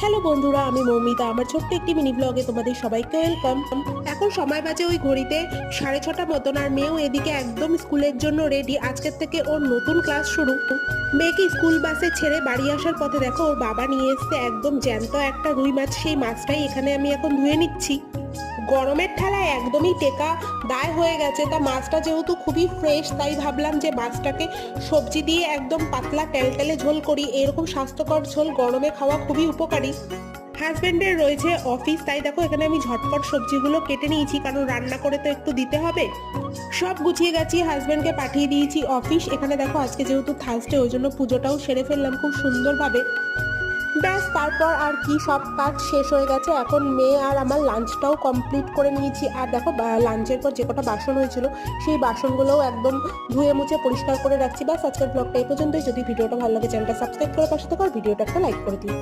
Hello বন্ধুরা, আমি মৌমিতা। আমার ছোট্ট একটি মিনি ব্লগে তোমাদের সবাইকে ওয়েলকাম। এখন সময় বাজে ওই ঘড়িতে 6:30 মতন, আর মেয়েও এদিকে একদম স্কুলের জন্য রেডি। আজকের থেকে ওর নতুন ক্লাস শুরু। মেয়েকে স্কুল বাসে ছেড়ে বাড়ি আসার পথে দেখো ওর বাবা নিয়ে এসছে একদম জ্যান্ত একটা রুই মাছ। সেই মাছটাই এখানে আমি এখন ধুয়ে নিচ্ছি। গরমের ঠেলায় একদমই টেকা দায় হয়ে গেছে। তা মাছটা যেহেতু খুবই ফ্রেশ, তাই ভাবলাম যে মাছটাকে সবজি দিয়ে একদম পাতলা টেলটেলে ঝোল করি। এরকম স্বাস্থ্যকর ঝোল গরমে খাওয়া খুবই উপকারী। হাজবেন্ডের রয়েছে অফিস, তাই দেখো এখানে আমি ঝটপট সবজিগুলো কেটে নিয়েছি, কারণ রান্না করে তো একটু দিতে হবে। সব গুছিয়ে গেছি, হাজবেন্ডকে পাঠিয়ে দিয়েছি অফিস। এখানে দেখো আজকে যেহেতু থার্সডে, ওই জন্য পুজোটাও সেরে ফেললাম খুব সুন্দরভাবে। ব্যাস, তারপর আর কি, সব কাজ শেষ হয়ে গেছে। এখন মেয়ে আর আমার লাঞ্চটাও কমপ্লিট করে নিয়েছি। আর দেখো লাঞ্চের পর যে কটা বাসন হয়েছিল সেই বাসনগুলোও একদম ধুয়ে মুছে পরিষ্কার করে রাখছি। ব্যাস, আজকের ব্লগটা এই পর্যন্তই। যদি ভিডিওটা ভালো লাগে চ্যানেলটা সাবস্ক্রাইব করে পাশে থাকো, আর ভিডিওটা একটা লাইক করে দিই।